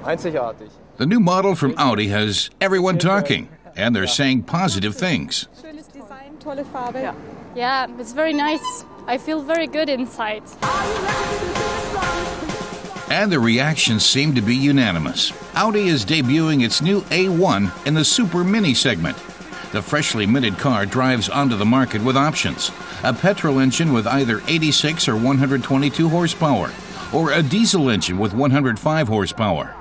Einzigartig. The new model from Audi has everyone talking, and they're saying positive things. Schönes Design, tolle Farbe. Yeah, it's very nice. I feel very good inside. And the reactions seem to be unanimous. Audi is debuting its new A1 in the Super Mini segment. The freshly minted car drives onto the market with options: a petrol engine with either 86 or 122 horsepower, or a diesel engine with 105 horsepower.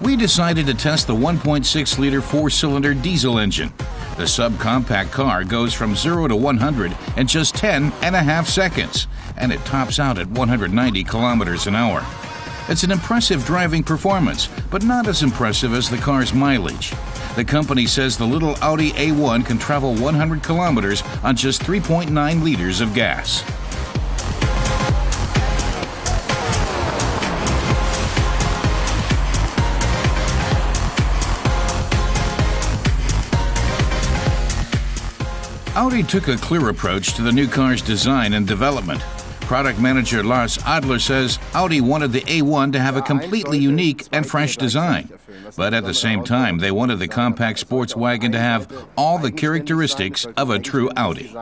We decided to test the 1.6-liter four-cylinder diesel engine. The subcompact car goes from 0 to 100 in just 10.5 seconds, and it tops out at 190 kilometers an hour. It's an impressive driving performance, but not as impressive as the car's mileage. The company says the little Audi A1 can travel 100 kilometers on just 3.9 liters of gas. Audi took a clear approach to the new car's design and development. Product manager Lars Adler says Audi wanted the A1 to have a completely unique and fresh design. But at the same time, they wanted the compact sports wagon to have all the characteristics of a true Audi.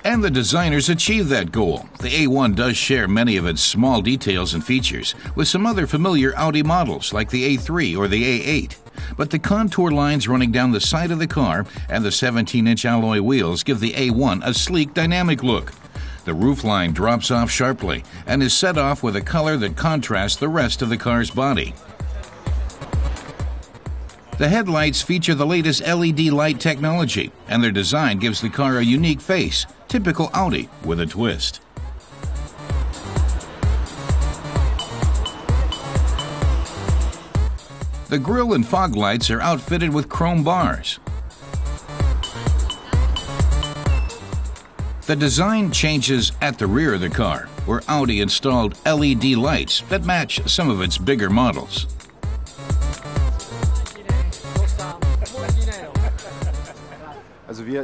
And the designers achieved that goal. The A1 does share many of its small details and features with some other familiar Audi models like the A3 or the A8. But the contour lines running down the side of the car and the 17-inch alloy wheels give the A1 a sleek, dynamic look. The roofline drops off sharply and is set off with a color that contrasts the rest of the car's body. The headlights feature the latest LED light technology, and their design gives the car a unique face, typical Audi with a twist. The grille and fog lights are outfitted with chrome bars. The design changes at the rear of the car, where Audi installed LED lights that match some of its bigger models.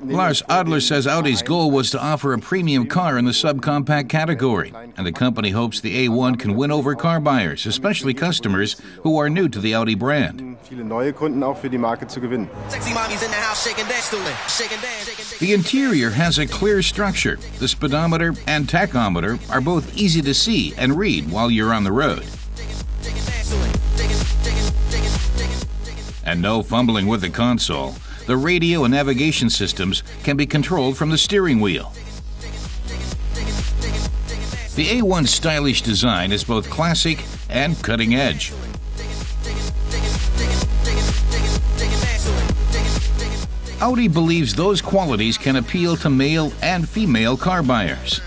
Lars Adler says Audi's goal was to offer a premium car in the subcompact category, and the company hopes the A1 can win over car buyers, especially customers who are new to the Audi brand. The interior has a clear structure. The speedometer and tachometer are both easy to see and read while you're on the road. And no fumbling with the console. The radio and navigation systems can be controlled from the steering wheel. The A1's stylish design is both classic and cutting edge. Audi believes those qualities can appeal to male and female car buyers.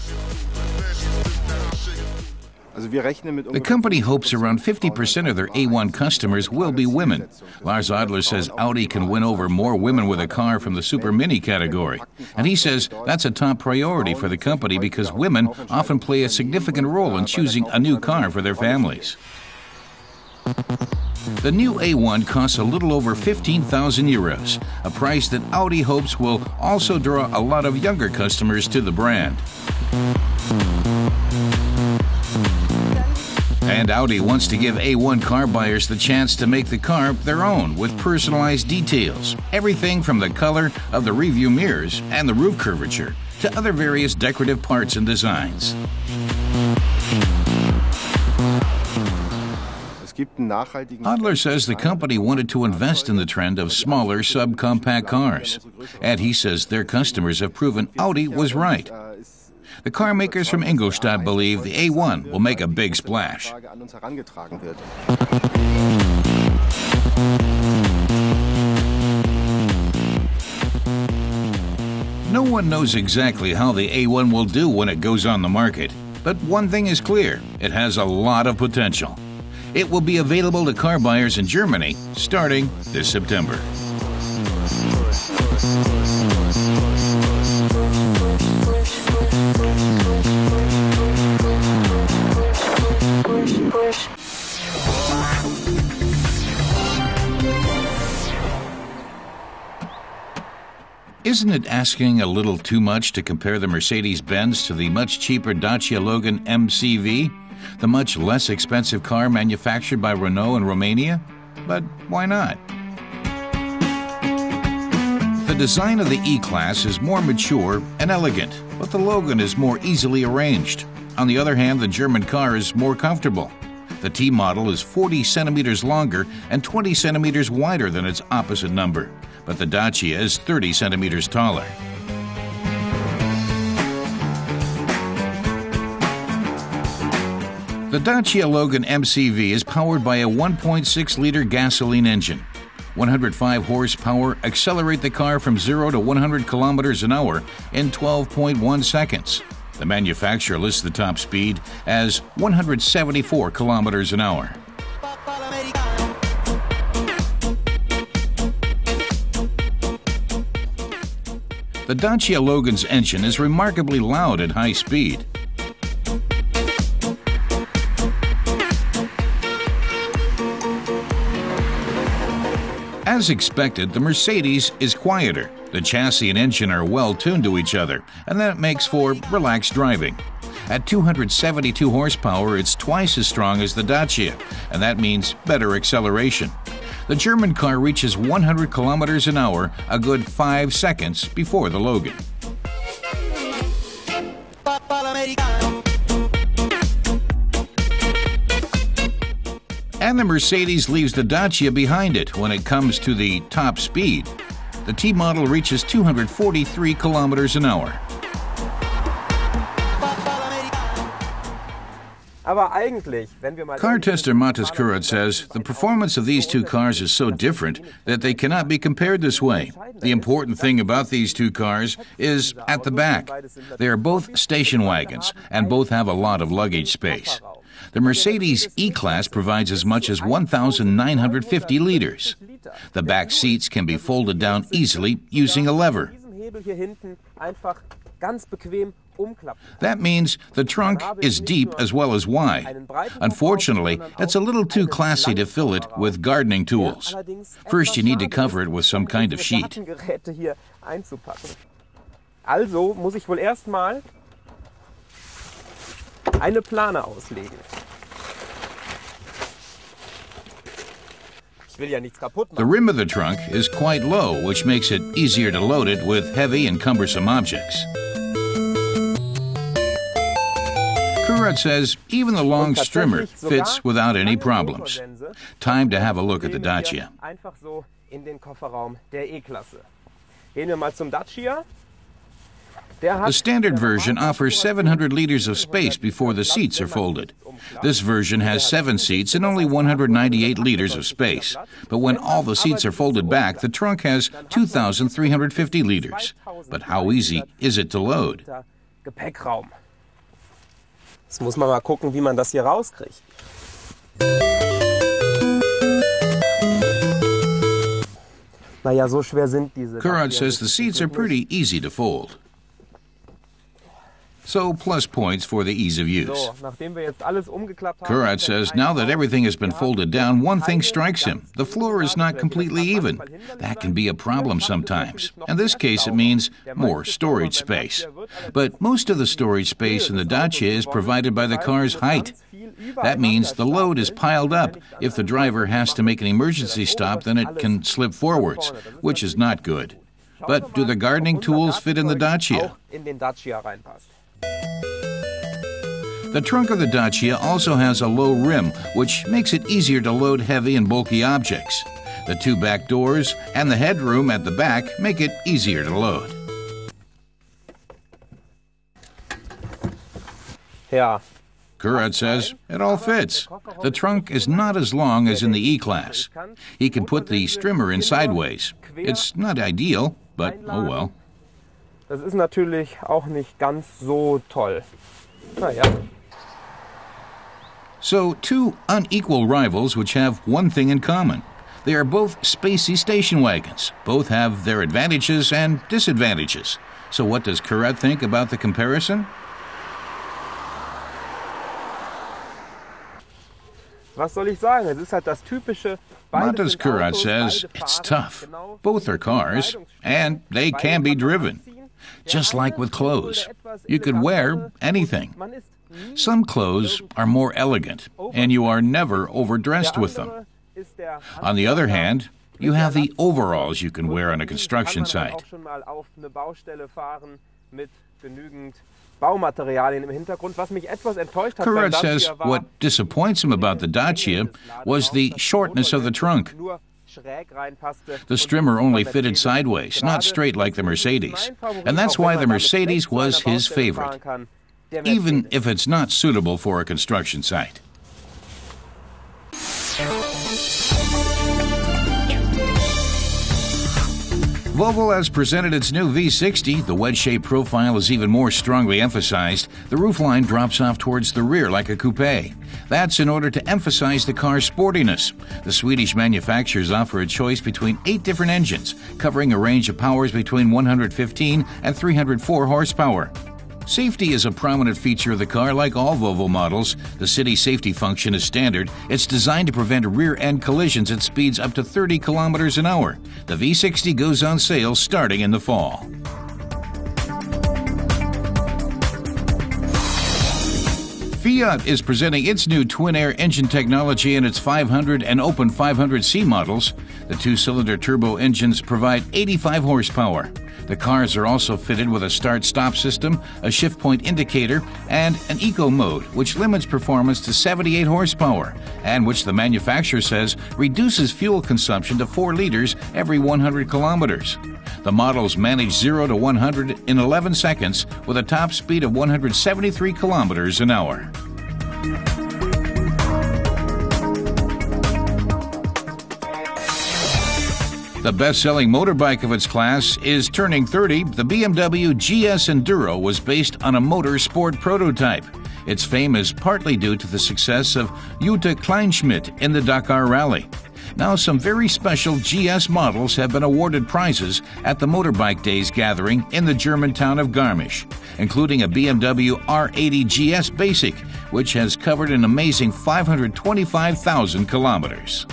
The company hopes around 50% of their A1 customers will be women. Lars Adler says Audi can win over more women with a car from the Super Mini category. And he says that's a top priority for the company because women often play a significant role in choosing a new car for their families. The new A1 costs a little over 15,000 euros, a price that Audi hopes will also draw a lot of younger customers to the brand. And Audi wants to give A1 car buyers the chance to make the car their own with personalized details. Everything from the color of the rearview mirrors and the roof curvature to other various decorative parts and designs. Adler says the company wanted to invest in the trend of smaller subcompact cars. And he says their customers have proven Audi was right. The car makers from Ingolstadt believe the A1 will make a big splash. No one knows exactly how the A1 will do when it goes on the market. But one thing is clear, it has a lot of potential. It will be available to car buyers in Germany starting this September. Isn't it asking a little too much to compare the Mercedes-Benz to the much cheaper Dacia Logan MCV, the much less expensive car manufactured by Renault in Romania? But why not? The design of the E-Class is more mature and elegant, but the Logan is more easily arranged. On the other hand, the German car is more comfortable. The T model is 40 centimeters longer and 20 centimeters wider than its opposite number, but the Dacia is 30 centimeters taller. The Dacia Logan MCV is powered by a 1.6-liter gasoline engine. 105 horsepower accelerate the car from 0 to 100 kilometers an hour in 12.1 seconds. The manufacturer lists the top speed as 174 kilometers an hour. The Dacia Logan's engine is remarkably loud at high speed. As expected, the Mercedes is quieter. The chassis and engine are well tuned to each other, and that makes for relaxed driving. At 272 horsepower, it's twice as strong as the Dacia, and that means better acceleration. The German car reaches 100 kilometers an hour a good 5 seconds before the Logan. And the Mercedes leaves the Dacia behind it when it comes to the top speed. The T model reaches 243 kilometers an hour. Car tester Matas Kurat says the performance of these two cars is so different that they cannot be compared this way. The important thing about these two cars is at the back. They are both station wagons and both have a lot of luggage space. The Mercedes E-Class provides as much as 1,950 liters. The back seats can be folded down easily using a lever. That means the trunk is deep as well as wide. Unfortunately, it's a little too classy to fill it with gardening tools. First, you need to cover it with some kind of sheet. Also muss ich wohl erstmal eine Plane auslegen. The rim of the trunk is quite low, which makes it easier to load it with heavy and cumbersome objects. Kurat says even the long strimmer fits without any problems. Time to have a look at the Dacia. The standard version offers 700 liters of space before the seats are folded. This version has 7 seats and only 198 liters of space. But when all the seats are folded back, the trunk has 2,350 liters. But how easy is it to load? Jetzt muss man mal gucken, wie man das hier rauskriegt. Naja, so schwer sind diese. Kurat says the seats are pretty easy to fold. So plus points for the ease of use. Kurat says now that everything has been folded down, one thing strikes him. The floor is not completely even. That can be a problem sometimes. In this case, it means more storage space. But most of the storage space in the Dacia is provided by the car's height. That means the load is piled up. If the driver has to make an emergency stop, then it can slip forwards, which is not good. But do the gardening tools fit in the Dacia? The trunk of the Dacia also has a low rim, which makes it easier to load heavy and bulky objects. The 2 back doors and the headroom at the back make it easier to load. Kurat says it all fits. The trunk is not as long as in the E-Class. He can put the strimmer in sideways. It's not ideal, but oh well. Das ist natürlich auch nicht ganz so toll. Naja. So, two unequal rivals which have one thing in common. They are both spacey station wagons. Both have their advantages and disadvantages. So what does Kurat think about the comparison? Was soll ich sagen? Es ist halt das typische. Montes Kurat says it's tough. Both are cars, and they can be driven. Just like with clothes. You could wear anything. Some clothes are more elegant, and you are never overdressed with them. On the other hand, you have the overalls you can wear on a construction site. Kurat says what disappoints him about the Dacia was the shortness of the trunk. The strimmer only fitted sideways, not straight like the Mercedes, and that's why the Mercedes was his favorite, even if it's not suitable for a construction site. Volvo has presented its new V60. The wedge-shaped profile is even more strongly emphasized. The roofline drops off towards the rear like a coupe. That's in order to emphasize the car's sportiness. The Swedish manufacturers offer a choice between 8 different engines, covering a range of powers between 115 and 304 horsepower. Safety is a prominent feature of the car. Like all Volvo models, the city safety function is standard. It's designed to prevent rear-end collisions at speeds up to 30 kilometers an hour. The V60 goes on sale starting in the fall. Fiat is presenting its new twin-air engine technology in its 500 and Open 500C models. The two-cylinder turbo engines provide 85 horsepower. The cars are also fitted with a start-stop system, a shift point indicator, and an eco mode, which limits performance to 78 horsepower, and which the manufacturer says reduces fuel consumption to 4 liters every 100 kilometers. The models manage 0 to 100 in 11 seconds with a top speed of 173 kilometers an hour. The best-selling motorbike of its class is turning 30. The BMW GS Enduro was based on a motorsport prototype. Its fame is partly due to the success of Jutta Kleinschmidt in the Dakar Rally. Now, some very special GS models have been awarded prizes at the Motorbike Days gathering in the German town of Garmisch, including a BMW R80 GS Basic, which has covered an amazing 525,000 kilometers.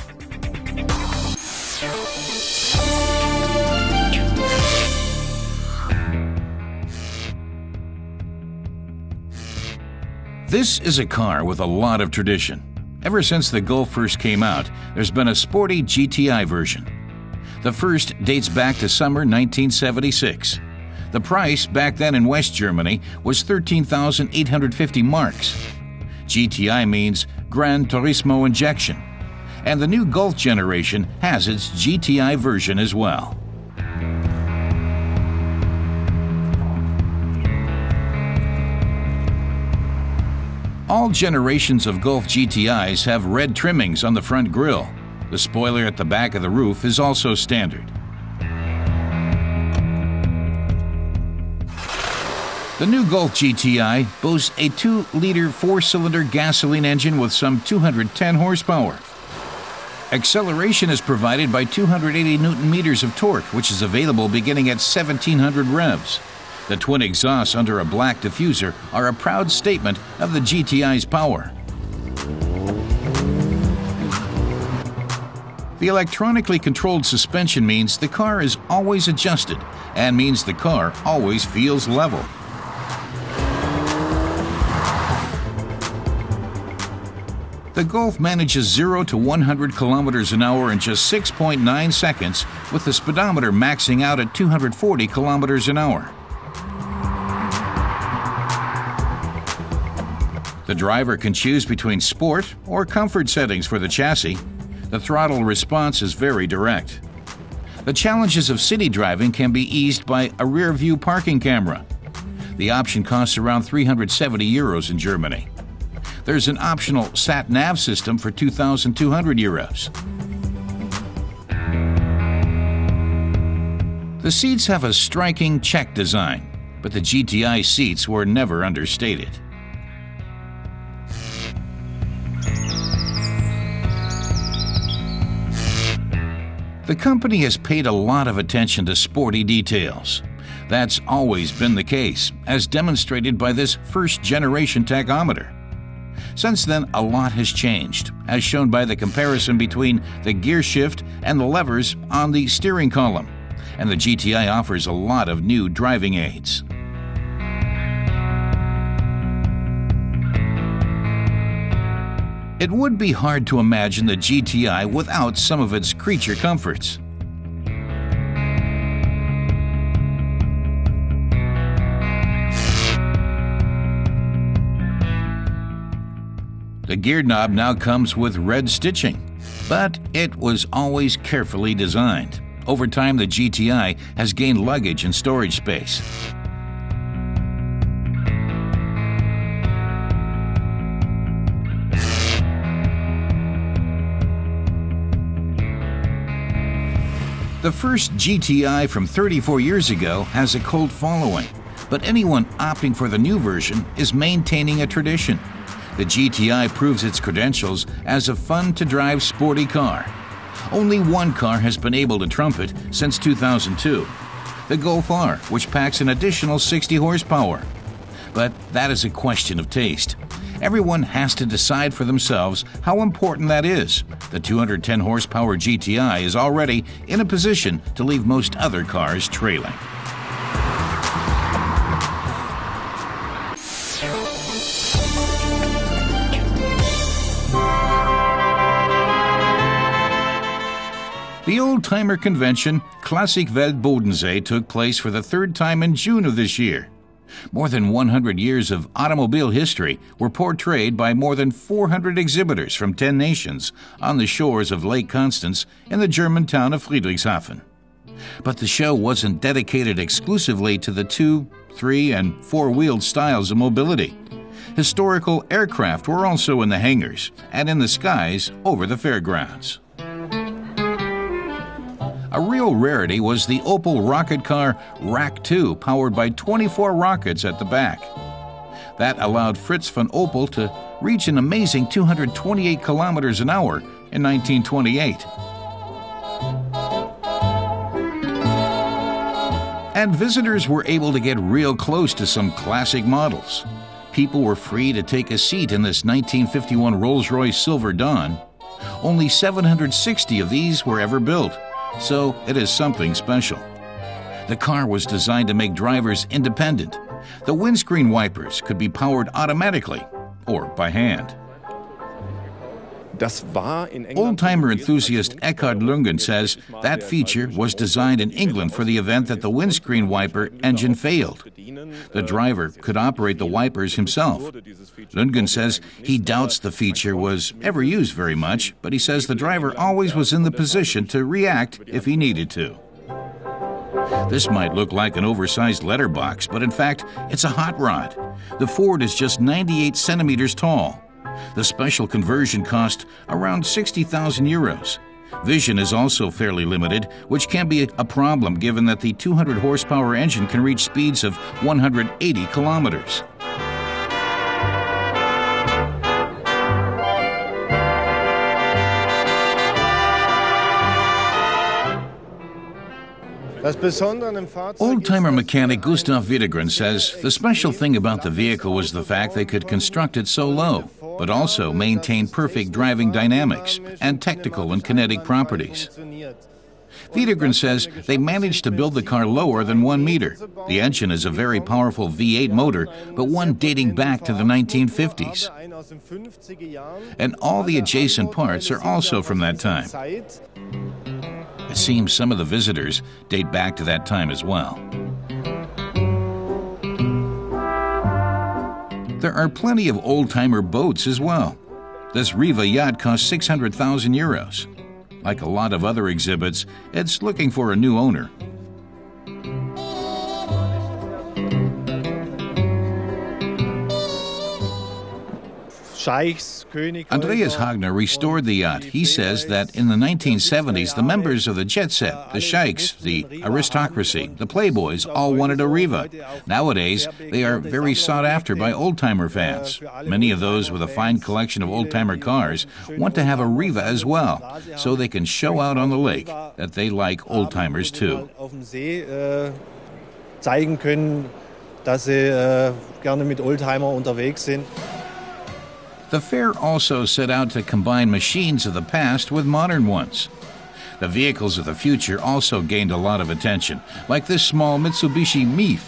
This is a car with a lot of tradition. Ever since the Golf first came out, there's been a sporty GTI version. The first dates back to summer 1976. The price back then in West Germany was 13,850 marks. GTI means Gran Turismo Injection, and the new Golf generation has its GTI version as well. All generations of Golf GTIs have red trimmings on the front grille. The spoiler at the back of the roof is also standard. The new Golf GTI boasts a 2-liter 4-cylinder gasoline engine with some 210 horsepower. Acceleration is provided by 280 Newton-meters of torque, which is available beginning at 1,700 revs. The twin exhausts under a black diffuser are a proud statement of the GTI's power. The electronically controlled suspension means the car is always adjusted and means the car always feels level. The Golf manages 0 to 100 kilometers an hour in just 6.9 seconds, with the speedometer maxing out at 240 kilometers an hour. The driver can choose between sport or comfort settings for the chassis. The throttle response is very direct. The challenges of city driving can be eased by a rear-view parking camera. The option costs around 370 euros in Germany. There's an optional sat-nav system for 2,200 euros. The seats have a striking check design, but the GTI seats were never understated. The company has paid a lot of attention to sporty details. That's always been the case, as demonstrated by this first-generation tachometer. Since then, a lot has changed, as shown by the comparison between the gear shift and the levers on the steering column, and the GTI offers a lot of new driving aids. It would be hard to imagine the GTI without some of its creature comforts. The gear knob now comes with red stitching, but it was always carefully designed. Over time, the GTI has gained luggage and storage space. The first GTI from 34 years ago has a cult following, but anyone opting for the new version is maintaining a tradition. The GTI proves its credentials as a fun-to-drive sporty car. Only one car has been able to trump it since 2002, the Golf R, which packs an additional 60 horsepower. But that is a question of taste. Everyone has to decide for themselves how important that is. The 210 horsepower GTI is already in a position to leave most other cars trailing. The old-timer convention Classic Welt Bodensee took place for the third time in June of this year. More than 100 years of automobile history were portrayed by more than 400 exhibitors from 10 nations on the shores of Lake Constance in the German town of Friedrichshafen. But the show wasn't dedicated exclusively to the 2-, 3-, and 4-wheeled styles of mobility. Historical aircraft were also in the hangars and in the skies over the fairgrounds. A real rarity was the Opel rocket car Rack 2, powered by 24 rockets at the back. That allowed Fritz von Opel to reach an amazing 228 kilometers an hour in 1928. And visitors were able to get real close to some classic models. People were free to take a seat in this 1951 Rolls-Royce Silver Dawn. Only 760 of these were ever built, so it is something special. The car was designed to make drivers independent. The windscreen wipers could be powered automatically or by hand. Old-timer enthusiast Eckhard Lungen says that feature was designed in England for the event that the windscreen wiper engine failed. The driver could operate the wipers himself. Lungen says he doubts the feature was ever used very much, but he says the driver always was in the position to react if he needed to. This might look like an oversized letterbox, but in fact, it's a hot rod. The Ford is just 98 centimeters tall. The special conversion cost around 60,000 euros. Vision is also fairly limited, which can be a problem given that the 200 horsepower engine can reach speeds of 180 kilometers. Old-timer mechanic Gustav Wiedergren says the special thing about the vehicle was the fact they could construct it so low, but also maintain perfect driving dynamics and technical and kinetic properties. Wiedergren says they managed to build the car lower than 1 meter. The engine is a very powerful V8 motor, but one dating back to the 1950s. And all the adjacent parts are also from that time. It seems some of the visitors date back to that time as well. There are plenty of old-timer boats as well. This Riva yacht costs 600,000 euros. Like a lot of other exhibits, it's looking for a new owner. Andreas Hagner restored the yacht. He says that in the 1970s, the members of the jet set, the sheiks, the aristocracy, the playboys, all wanted a Riva. Nowadays, they are very sought after by old-timer fans. Many of those with a fine collection of old-timer cars want to have a Riva as well, so they can show out on the lake that they like old-timers too. Zeigen können, dass sie gerne mit Oldtimer unterwegs sind. The fair also set out to combine machines of the past with modern ones. The vehicles of the future also gained a lot of attention, like this small Mitsubishi Meef,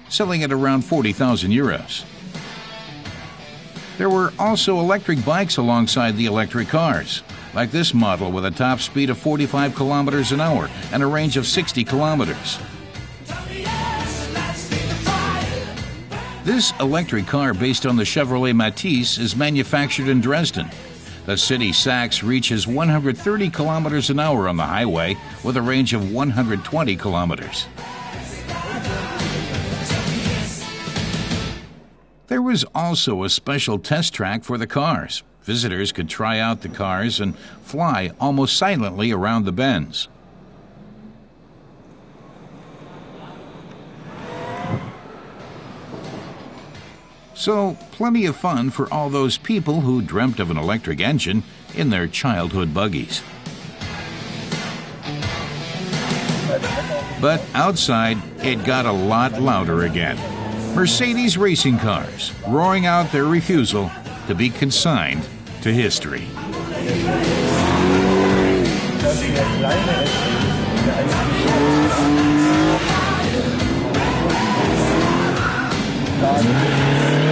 selling at around 40,000 euros. There were also electric bikes alongside the electric cars, like this model with a top speed of 45 kilometers an hour and a range of 60 kilometers. This electric car, based on the Chevrolet Matisse, is manufactured in Dresden. The city Sachs reaches 130 kilometers an hour on the highway with a range of 120 kilometers. There was also a special test track for the cars. Visitors could try out the cars and fly almost silently around the bends. So, plenty of fun for all those people who dreamt of an electric engine in their childhood buggies. But outside, it got a lot louder again. Mercedes racing cars roaring out their refusal to be consigned to history. Thank you.